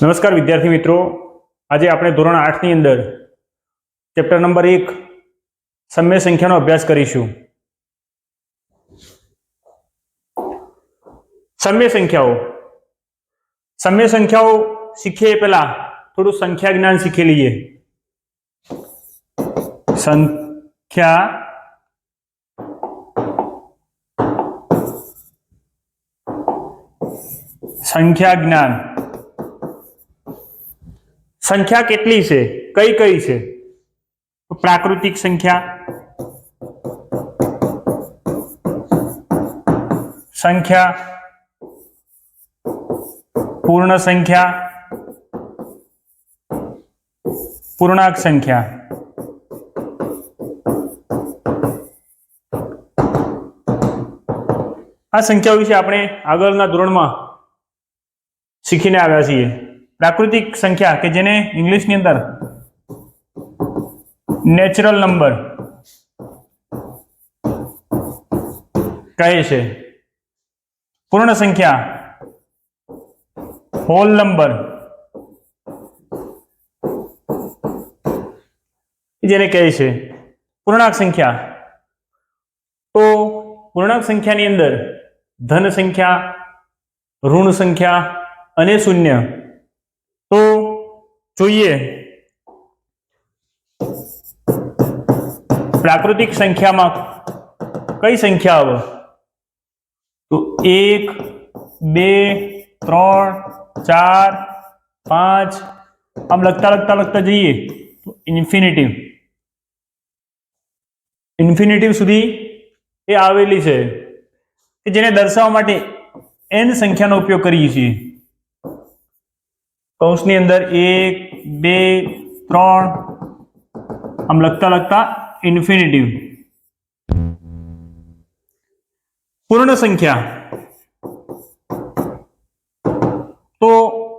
નમસ્કાર વિદ્યાર્થી મિત્રો, આજે આપણે ધોરણ 8 ની અંદર ચેપ્ટર નંબર 1 સમય સંખ્યાનો અભ્યાસ કરીશું. સમય સંખ્યાઓ શીખીએ પહેલા થોડું સંખ્યા જ્ઞાન શીખી લઈએ. સંખ્યા જ્ઞાન. સંખ્યા કેટલી છે, કઈ કઈ છે? પ્રાકૃતિક સંખ્યા, પૂર્ણ સંખ્યા, પૂર્ણાંક સંખ્યા. આ સંખ્યાઓ વિશે આપણે આગળના ધોરણમાં શીખીને આવ્યા છીએ. પ્રાકૃતિક સંખ્યા કે જેને ઇંગ્લિશની અંદર નેચરલ નંબર કહે છે. પૂર્ણ સંખ્યા હોલ નંબર જેને કહે છે. પૂર્ણાંક સંખ્યા, તો પૂર્ણાંક સંખ્યાની અંદર ધન સંખ્યા, ઋણ સંખ્યા અને શૂન્ય. તો જોઈએ પ્રાકૃતિક સંખ્યામાં કઈ સંખ્યા આવે? તો 1, 2, 3, 4, 5 આમ લખતા જઈએ તો ઇન્ફિનિટિવ સુધી એ આવેલી છે કે જેને દર્શાવવા માટે n સંખ્યાનો ઉપયોગ કરીએ છીએ. કૌંસની અંદર 1, 2, 3 આમ લખતા ઇન્ફિનિટિવ. પૂર્ણ સંખ્યા, તો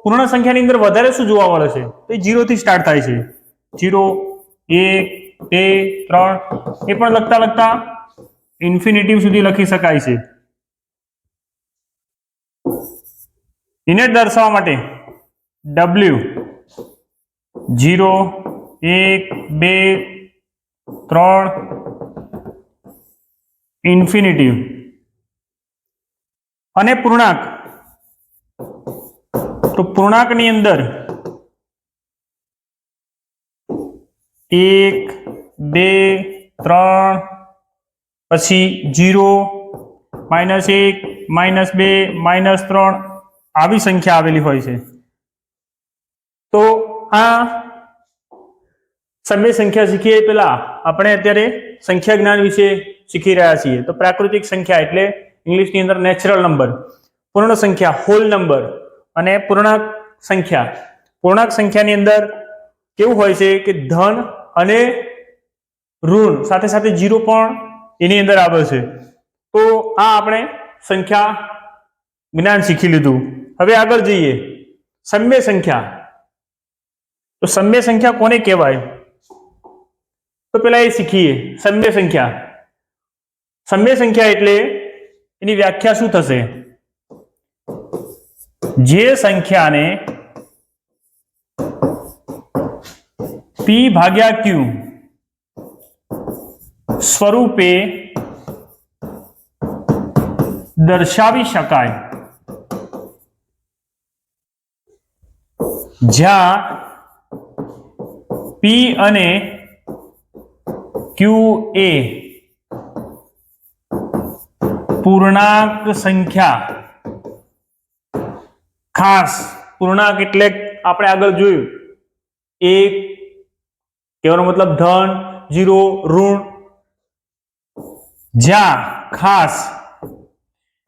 પૂર્ણ સંખ્યાની અંદર વધારે શું જોવા મળે છે? તો 0 થી સ્ટાર્ટ થાય છે. 0, 1, 2, 3 એ પણ લખતા ઇન્ફિનિટિવ સુધી લખી શકાય છે. એને દર્શાવવા માટે W 0, 1, 2, 3 ઇન્ફિનિટિવ. અને પૂર્ણાંક, તો પૂર્ણાંકની અંદર 1, 2, 3 પછી 0, -1, -2, -3 આવી સંખ્યા આવેલી હોય છે. તો આ સમય સંખ્યા શીખીએ પહેલા આપણે અત્યારે સંખ્યા જ્ઞાન વિશે શીખી રહ્યા છીએ. તો પ્રાકૃતિક સંખ્યા એટલે ઇંગ્લિશની અંદર નેચરલ નંબર, પૂર્ણ સંખ્યા હોલ નંબર અને પૂર્ણાંક સંખ્યાની અંદર કેવું હોય છે કે ધન અને ઋણ સાથે 0 પણ એની અંદર આવે છે. તો આ આપણે સંખ્યા જ્ઞાન શીખી લીધું. હવે આગળ જઈએ. સમય સંખ્યા, તો સમય સંખ્યા કોને કહેવાય? તો પેલા એ શીખીએ. સમય સંખ્યા એટલે એની વ્યાખ્યા શું થશે? જે સંખ્યાને p/q સ્વરૂપે દર્શાવી શકાય, જ્યાં p અને q એ પૂર્ણાંક સંખ્યા, ખાસ પૂર્ણાંક એટલે આપણે આગળ જોયું 1 કહેવાનો મતલબ ધન, 0 ઋણ, જ્યાં ખાસ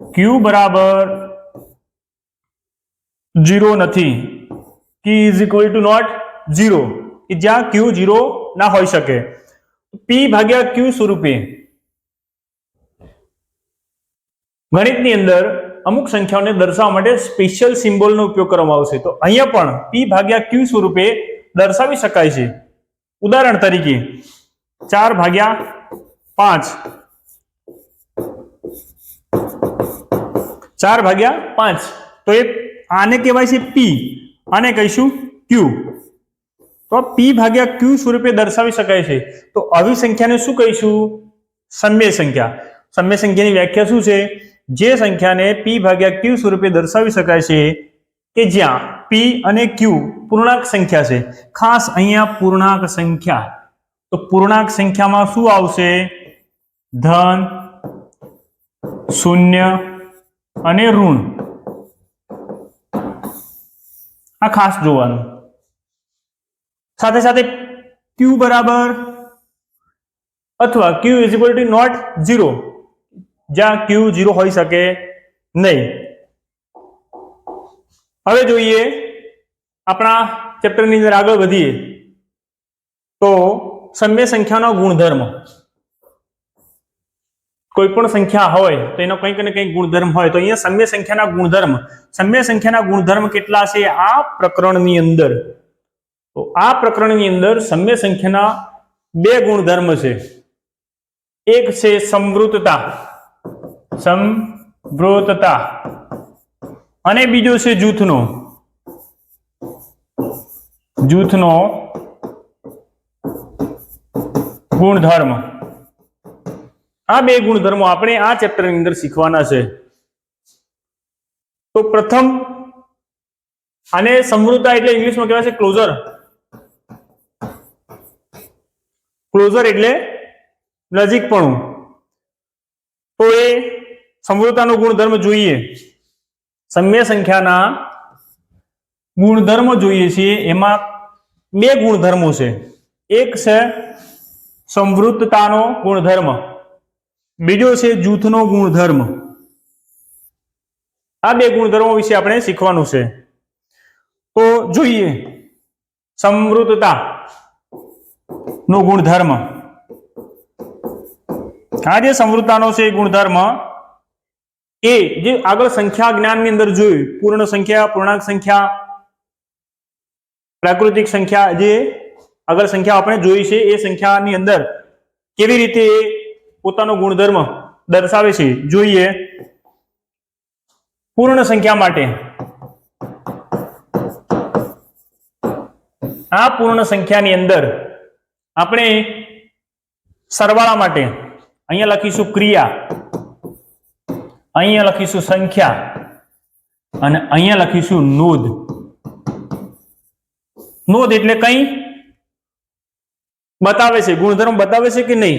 q બરાબર 0 નથી, q is equal to not 0, કે જ્યાં q 0 ના હોઈ શકે. p/q સ્વરૂપે ગણિતની અંદર અમુક સંખ્યાઓને દર્શાવવા માટે સ્પેશિયલ સિમ્બોલનો ઉપયોગ કરવામાં આવશે. તો અહીંયા પણ p/q સ્વરૂપે દર્શાવી શકાય છે. ઉદાહરણ તરીકે 4/5 4/5 તો એ આને કહેવાય છે p આને કહીશું ક્યુ. તો પી ભાગ્યા ક્યુ સ્વરૂપે દર્શાવી શકાય છે. તો આવી સંખ્યાને શું કહીશું? સમય સંખ્યા. સમય સંખ્યાની વ્યાખ્યા શું છે? જે સંખ્યાને પી ભાગ્યા ક્યુ સ્વરૂપે દર્શાવી શકાય છે કે જ્યાં પી અને ક્યુ પૂર્ણાંક સંખ્યા છે. ખાસ અહીંયા પૂર્ણાંક સંખ્યા. તો પૂર્ણાંક સંખ્યામાં શું આવશે? ધન, શૂન્ય અને ઋણ. આ ખાસ જોવાનું. સાથે સાથે ક્યુ બરાબર અથવા ક્યુ ઇઝ ઇક્વલ ટુ નોટ 0, જ્યાં ક્યુ 0 હોઈ શકે નહીં. હવે જોઈએ આપણા ચેપ્ટરની અંદર આગળ વધીએ તો સમય સંખ્યાનો ગુણધર્મ. કોઈ પણ સંખ્યા હોય તો એનો કંઈક ને કંઈક ગુણધર્મ હોય. તો અહીંયા સમય સંખ્યાના ગુણધર્મ. સમય સંખ્યાના ગુણધર્મ કેટલા છે આ પ્રકરણની અંદર? તો આ પ્રકરણની અંદર સમય સંખ્યાના બે ગુણધર્મ છે. એક છે સમવૃતતા, સમવૃતતા, અને બીજો છે જૂથનો ગુણધર્મ. આ બે ગુણધર્મો આપણે આ ચેપ્ટરની અંદર શીખવાના છે. તો પ્રથમ, આને સમવૃતતા એટલે ઇંગ્લિશમાં કહેવાય છે ક્લોઝર. ક્લોઝર એટલે નજીકપણું. તો એ સમવૃતતાનો ગુણધર્મ જોઈએ. સમય સંખ્યાના ગુણધર્મો જોઈએ છીએ. એમાં બે ગુણધર્મો છે. એક છે સમવૃતતાનો ગુણધર્મ, બીજો છે જૂથનો ગુણધર્મ. આ બે ગુણધર્મો વિશે આપણે શીખવાનું છે. તો જોઈએ સમવૃતતા નો ગુણધર્મ. આ જે સમવૃતતાનો છે ગુણધર્મ એ જે આગળ સંખ્યા જ્ઞાનની અંદર જોયું, પૂર્ણ સંખ્યા, પૂર્ણાંક સંખ્યા, પ્રાકૃતિક સંખ્યા, જે આગળ સંખ્યા આપણે જોઈ છે એ સંખ્યાની અંદર કેવી રીતે પોતાનો ગુણધર્મ દર્શાવે છે જોઈએ. પૂર્ણ સંખ્યા માટે આ પૂર્ણ સંખ્યાની અંદર આપણે સરવાળા માટે અહીંયા લખીશું ક્રિયા, અહીંયા લખીશું સંખ્યા અને અહીંયા લખીશું નોંધ. નોંધ એટલે કઈ બતાવે છે, ગુણધર્મ બતાવે છે કે નહીં,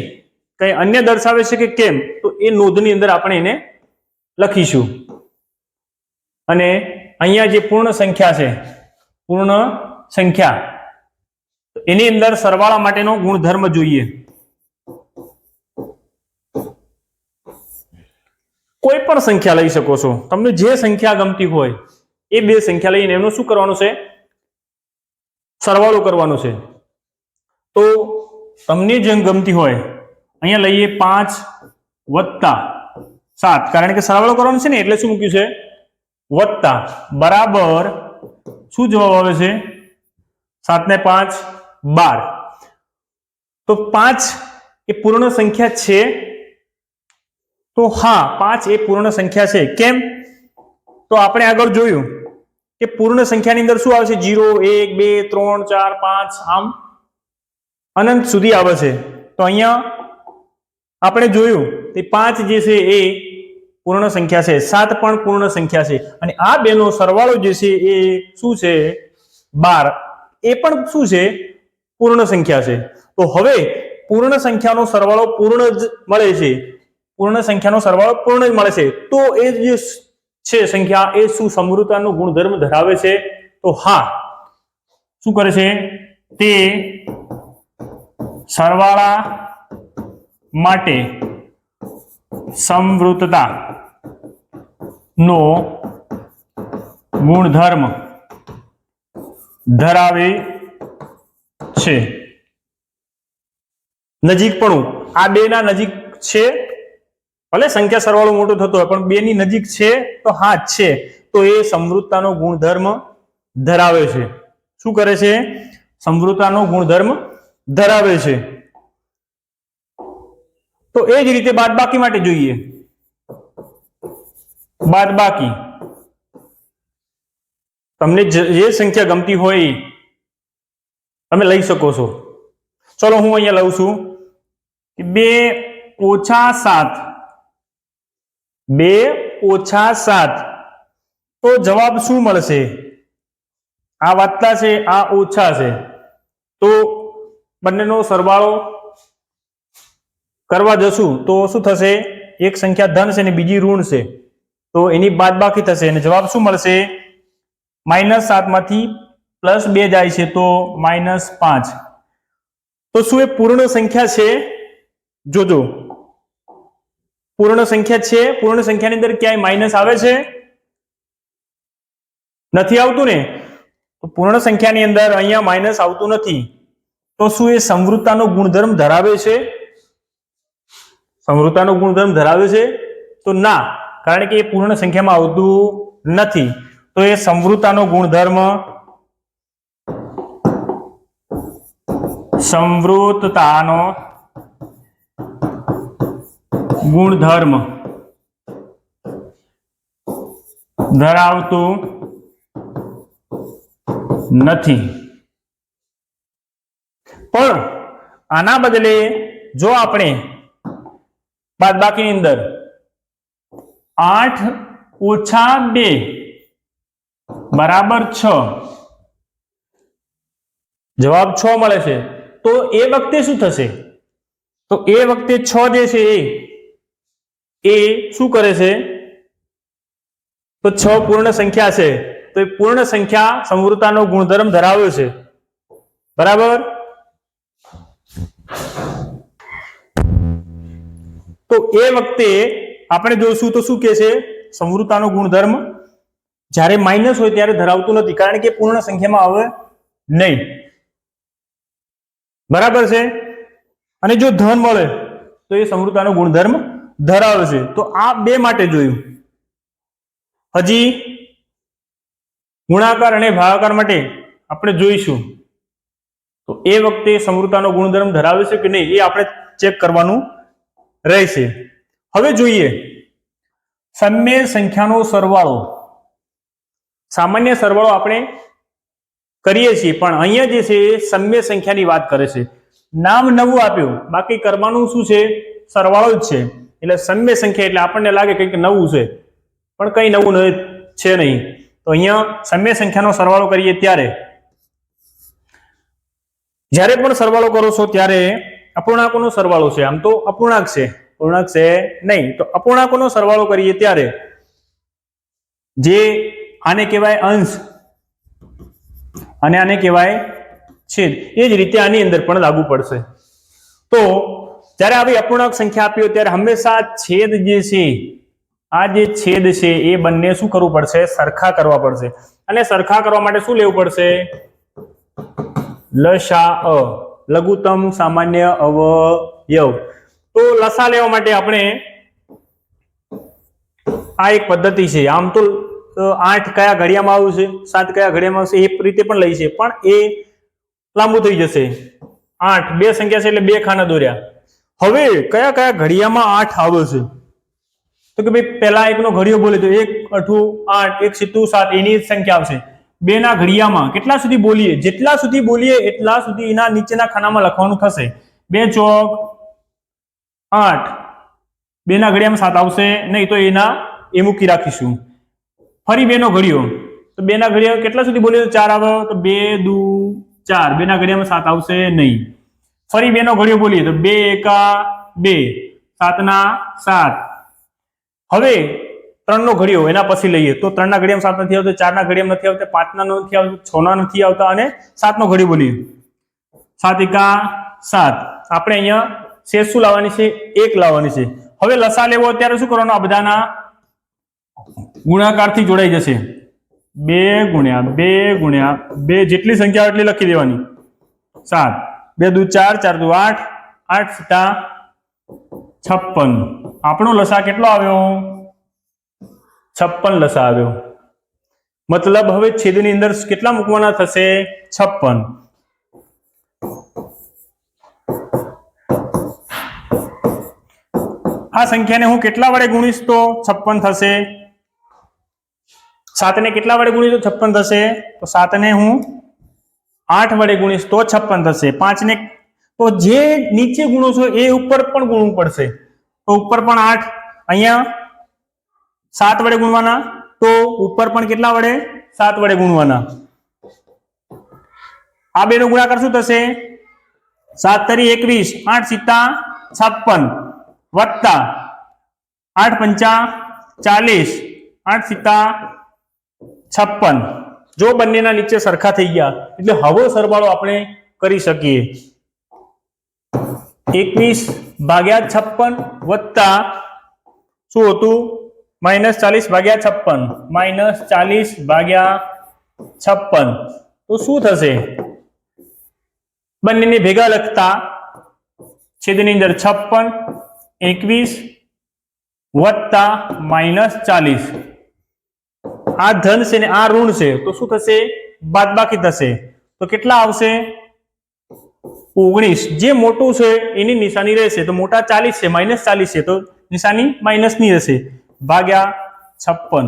કઈ અન્ય દર્શાવે છે કે કેમ, તો એ નોંધની અંદર આપણે એને લખીશું. અને અહીંયા જે પૂર્ણ સંખ્યા છે, પૂર્ણ સંખ્યા, એની અંદર સરવાળા માટેનો ગુણધર્મ જોઈએ. કોઈ પણ સંખ્યા લઈ શકો છો, તમને જે સંખ્યા ગમતી હોય એ બે સંખ્યા લઈને એનું શું કરવાનું છે? સરવાળો કરવાનો છે. તો તમને જેમ ગમતી હોય અહીંયા લઈએ 5 + 7, કારણ કે સરવાળો કરવાનો છે ને એટલે શું મૂક્યું છે? વત્તા, બરાબર શું જવાબ આવે છે? 7 ને 5 12. તો 5 એ પૂર્ણ સંખ્યા છે? તો હા, 5 એ પૂર્ણ સંખ્યા છે. કેમ? તો આપણે આગળ જોયું કે પૂર્ણ સંખ્યાની અંદર શું આવે છે? 0, 1, 2, 3, 4, 5, આમ અનંત સુધી આવે છે. તો અહીંયા આપણે જોયું કે 5 જે છે એ પૂર્ણ સંખ્યા છે, 7 પણ પૂર્ણ સંખ્યા છે, અને આ બેનો સરવાળો જે છે એ શું છે? 12. એ પણ શું છે? પૂર્ણ સંખ્યા છે. તો હવે પૂર્ણ સંખ્યાનો સરવાળો પૂર્ણ જ મળે છે, પૂર્ણ સંખ્યાનો સરવાળો પૂર્ણ જ મળે છે. તો એ જે છે સંખ્યા એ શું સમવૃતતાનો ગુણધર્મ ધરાવે છે? તો હા, શું કરે છે? તે સરવાળા માટે સમવૃતતા નો ગુણધર્મ ધરાવે છે. નજીકપણું, આ બે ના નજીક છે, ભલે સંખ્યા સરવાળો મોટો થતો હોય પણ બે ની નજીક છે, તો હા જ છે. તો એ સમવૃતતાનો ગુણધર્મ ધરાવે છે. શું કરે છે? સમવૃતતાનો ગુણધર્મ ધરાવે છે. તો એ જ રીતે બાદબાકી માટે જોઈએ. બાદબાકી, તમને જે સંખ્યા ગમતી હોય તમે લઈ શકો છો. ચલો હું અહીંયા લઉં છું 2 ઓછા 7. 2 ઓછા 7 તો જવાબ શું મળશે? આ વાતતા છે, આ ઓછા છે, તો બંનેનો સરવાળો કરવા જશું તો શું થશે? એક સંખ્યા ધન છે ને બીજી ઋણ છે, તો એની બાદબાકી થશે અને જવાબ શું મળશે? -7 માંથી +2 જાય છે તો -5. તો શું એ પૂર્ણ સંખ્યા છે? જોજો, પૂર્ણ સંખ્યા છે. પૂર્ણ સંખ્યાની અંદર ક્યાંય માઇનસ આવે છે? નથી આવતું ને. તો પૂર્ણ સંખ્યાની અંદર અહીંયા માઇનસ આવતું નથી. તો શું એ સમવૃત્તાનો ગુણધર્મ ધરાવે છે? સમવૃત્તાનો ગુણધર્મ ધરાવે છે? તો ના, કારણ કે એ પૂર્ણ સંખ્યામાં આવતું નથી. તો એ સમવૃત્તાનો ગુણધર્મ ધરાવતું નથી. પણ આના બદલે જો આપણે બાદબાકીની અંદર 8 ઓછા 2 બરાબર 6, જવાબ 6 મળે છે. તો એ વખતે શું થશે? તો એ વખતે 6 જે છે એ શું કરે છે? તો 6 પૂર્ણ સંખ્યા છે, તો એ પૂર્ણ સંખ્યા સમવૃત્તાનો ગુણધર્મ ધરાવે છે. બરાબર. તો એ વખતે આપણે જોઈશું તો શું કહે છે? સમવૃત્તાનો ગુણધર્મ જ્યારે માઇનસ હોય ત્યારે ધરાવતું નથી, કારણ કે પૂર્ણ સંખ્યામાં આવે નહીં. બરાબર છે. અને જો ધન મળે તો એ સમવૃત્તાનો ગુણધર્મ ધરાવે છે. તો આ બે માટે જોયું. હજી ગુણાકાર અને ભાગાકાર માટે આપણે જોઈશું. તો એ વખતે સમવૃત્તાનો ગુણધર્મ ધરાવે છે કે નહીં એ આપણે ચેક કરવાનું રહેશે. હવે જોઈએ સમય સંખ્યાનો સરવાળો. સામાન્ય સરવાળો આપણે કરીએ છીએ, પણ અહીંયા જે છે એ સમય સંખ્યાની વાત કરે છે. નામ નવું આપ્યું, બાકી કરવાનું શું છે? સરવાળો જ છે. એટલે સમય સંખ્યા એટલે આપણને લાગે કંઈક નવું છે, પણ કંઈ નવું છે નહીં. તો અહીંયા સમય સંખ્યાનો સરવાળો કરીએ ત્યારે જ્યારે પણ સરવાળો કરો છો ત્યારે અપૂર્ણાંકોનો સરવાળો છે. આમ તો અપૂર્ણાંક છે, પૂર્ણાંક છે નહીં. તો અપૂર્ણાંકોનો સરવાળો કરીએ ત્યારે જે આને કહેવાય અંશ અને આને કહેવાય છેદ, એ જ રીતે આની અંદર પણ લાગુ પડશે. તો જ્યારે આવી અપૂર્ણાંક સંખ્યા આપી હોય ત્યારે હંમેશા છેદ જે છે, આ જે છેદ છે એ બંને શું કરવું પડશે? સરખા કરવા પડશે. અને સરખા કરવા માટે શું લેવું પડશે? લસા, લઘુત્તમ સામાન્ય અવયવ. તો લસા લેવા માટે આપણે આ એક પદ્ધતિ છે. આમ તો 8 કયા ઘડિયામાં આવશે, 7 કયા ઘડિયામાં આવશે, એ રીતે પણ લઈ છે, પણ એ લાંબુ થઈ જશે. 8 બે સંખ્યા છે એટલે બે ખાના દોર્યા. હવે કયા કયા ઘડિયામાં 8 આવે છે? તો કે ભાઈ પહેલા એકનો ઘડિયો બોલે તો 1 8 8, 1 7 7, એની જ સંખ્યા આવશે. બે ના ઘડિયામાં કેટલા સુધી બોલીએ? જેટલા સુધી બોલીએ એટલા સુધી એના નીચેના ખાનામાં લખવાનું થશે. 2 ચોક 8, બે ના ઘડિયામાં 7 આવશે નહીં, તો એના એ મૂકી રાખીશું. ફરી બે નો ઘડિયો, તો બે ના ઘડિયા કેટલા સુધી બોલીએ તો 4 આવે, તો 2 દુ 4, બે ના ઘડિયામાં 7 આવશે નહીં. ફરી બે નો ઘડિયો બોલીએ તો 2 એકા 2, 7 ના 7. હવે 3 નો ઘડિયો એના પછી લઈએ તો 3 ના ઘડિયામાં 7 નથી આવતો, 4 ના ઘડિયામાં નથી આવતા, 5 ના નથી આવતું, 6 ના નથી આવતા, અને 7 નો ઘડિયો બોલીએ 7 એકા 7. આપણે અહીંયા શેષ શું લાવવાની છે? 1 લાવવાની છે. હવે લસા લેવો ત્યારે શું કરવાનું? આ બધાના ગુણાકારથી જોડાઈ જશે. 2 ગુણ્યા 2 ગુણ્યા 2, જેટલી સંખ્યા એટલી લખી દેવાની. 7, 2 દુ 4, 4 દુ 8, 8 7 56. આપણો લસા કેટલો આવ્યો? 56 લસા આવ્યો. મતલબ હવે છેદની અંદર કેટલા મૂકવાના થશે? 56. આ સંખ્યાને હું કેટલા વડે ગુણીશ તો 56 થશે? 7 ને કેટલા વડે ગુણીશ તો 56 થશે? તો 7 ને હું 8 વડે ગુણીશ તો 56 થશે. 5 ને તો જે નીચે ગુણો છો એ ઉપર પણ ગુણવું પડશે. તો ઉપર પણ 8, અહીંયા 7 વડે ગુણવાના, તો ઉપર પણ કેટલા વડે? 7 વડે ગુણવાના. આ બેનો ગુણાકાર શું થશે? 7 તરી 21, 8 સિત્તા 56 વત્તા 8 પંચા 40, 8 સિત્તા 56. જો બંનેના નીચે સરખા થઈ ગયા એટલે હવે સરવાળો આપણે કરી શકીએ. 21 ભાગ્યા 56 વત્તા શું હતું? -40 ભાગ્યા 56, -40 ભાગ્યા 56. તો શું થશે? બંનેને ભેગા લખતા છેદની અંદર 56, 21 વત્તા -40. આ ધન છે ને આ ઋણ છે, તો શું થશે? બાદબાકી થશે. તો કેટલા આવશે? 19. જે મોટું છે એની નિશાની રહેશે. તો મોટા 40 છે, -40 છે, તો નિશાની માઇનસની હશે, ભાગ્યા 56.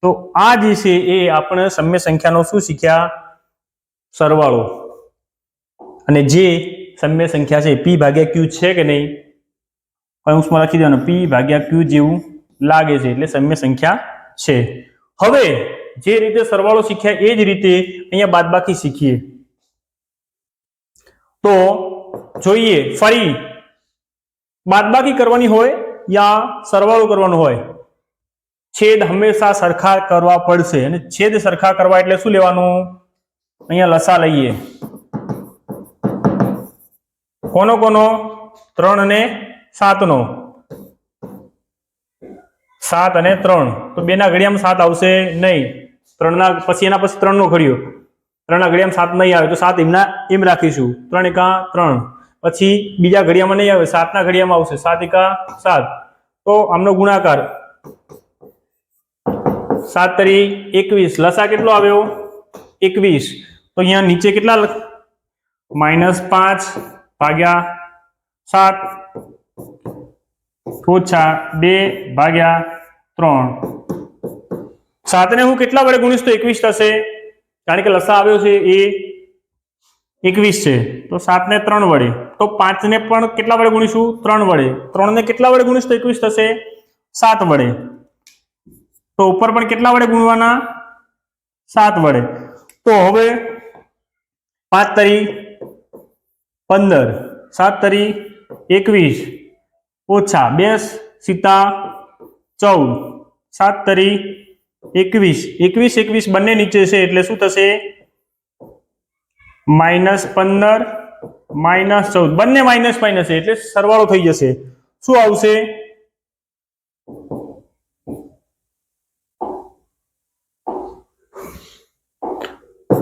તો આ જે છે એ આપણે સમય સંખ્યાનો શું શીખ્યા? સરવાળો. અને જે સમય સંખ્યા છે p ભાગ્યા q છે કે નહીં, કૌંસમાં લખી દેવાનું p ભાગ્યા q જેવું લાગે છે એટલે સમય સંખ્યા છે. હવે જે રીતે સરવાળો શીખ્યા એ જ રીતે અહીંયા બાદબાકી શીખીએ. તો જોઈએ, ફરી બાદબાકી કરવાની હોય યા સરવાળો કરવાનો હોય, છેદ હંમેશા સરખા કરવા પડશે. અને છેદ સરખા કરવા એટલે શું લેવાનું? અહીંયા લસા લઈએ. કોનો કોનો? 3 અને 7 નો. 7 અને 3, તો 2 ના ઘડિયામાં 7 આવશે નહીં. 3 ના પછી એના પછી 3 નો ઘડિયો, 3 ના ઘડિયામાં 7 નહીં આવે તો 7 એમ રાખીશું. 3 એકા 3, પછી બીજા ઘડિયામાં નહીં આવે, 7 ના ઘડિયામાં આવશે, 7 એકા 7. તો આમનો ગુણાકાર 7 તરી 21, લસા કેટલો આવ્યો? 21. તો અહીંયા નીચે કેટલા? -5 ભાગ્યા 7 ઓછા 2 ભાગ્યા 3. 7 ને હું કેટલા વડે ગુણીશ તો 21 થશે, કારણ કે લસા આવ્યો છે એ 21 છે. તો 7 ને 3 વડે, તો 5 ને પણ કેટલા વડે ગુણીશું? 3 વડે. 3 ને કેટલા વડે ગુણીશ તો 21 થશે? 7 વડે. તો ઉપર પણ કેટલા વડે ગુણવાના? 7 વડે. તો હવે 5 તરી 15, 7 તરી 21 ઓછા 2 સિત્તા 14, 7 તરી 21, 21 બંને નીચે છે એટલે શું થશે? -15 -14, બંને માઇનસ માઇનસ છે એટલે સરવાળો થઈ જશે. શું આવશે?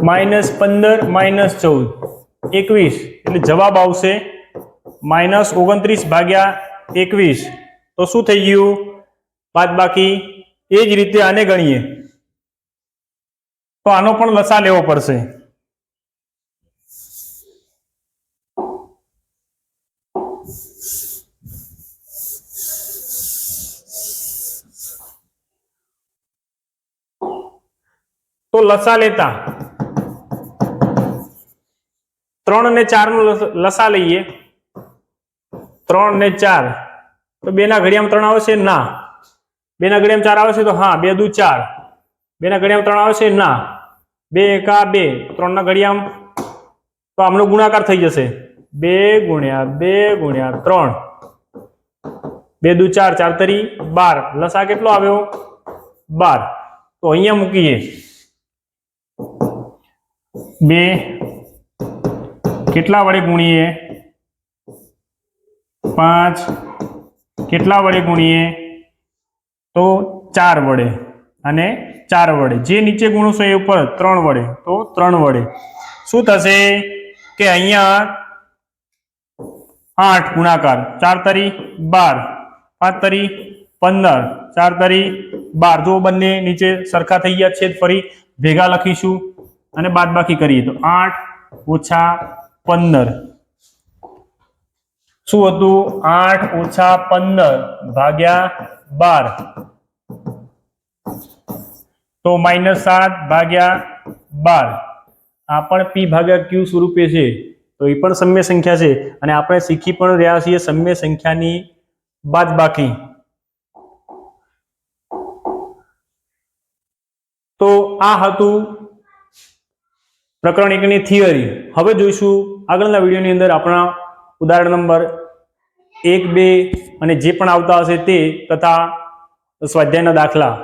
-15 -14 21, એટલે જવાબ આવશે -29 ભાગ્યા 21. તો શું થઈ ગયું? બાદબાકી. એ જ રીતે આને ગણીએ તો આનો પણ લસા લેવો પડશે. તો લસા લેતા 3 અને 4 નો લસા લઈએ. 3 ને 4, તો 2 ના ઘડિયામાં 3 આવશે? ના. 2 ના ઘડિયામાં 4 આવશે? તો હા. 2 દુ 4. 2 ના ઘડિયામાં 3 આવશે? ના. 2 એકા 2, 3 ના ઘડિયામાં, તો આમનો ગુણાકાર થઈ જશે. 2 ગુણ્યા 2 ગુણ્યા 3, 2 દુ 4, 4 તરી 12. લસા કેટલો આવ્યો? 12. તો અહીંયા મૂકીએ. 2 કેટલા વડે ગુણીએ? 5 કેટલા વડે ગુણીએ? તો 4 વડે અને 4 વડે. જે નીચે ગુણો છો એ ઉપર 3 વડે, તો 3 વડે. શું થશે કે અહીંયા 8 ગુણાકાર 4 તરી 12, 5 તરી 15, 4 તરી 12. જો બંને નીચે સરખા થઈ ગયા છે ફરી ભેગા લખીશું અને બાદબાકી કરીએ તો 8 ઓછા 15 શું હતું? 8 ઓછા 15 ભાગ્યા 12. તો -7/12 આ પણ P ભાગ્યા Q સ્વરૂપે છે, તો એ પણ સમય સંખ્યા છે અને આપણે શીખી પણ રહ્યા છીએ સમય સંખ્યાની બાદબાકી. તો આ હતું પ્રકરણ 1 ની થિયરી. હવે જોઈશું આગળના વિડીયોની અંદર આપણા ઉદાહરણ નંબર 1, 2 અને જે પણ આવતા હશે તે તથા સ્વાધ્યાયના દાખલા.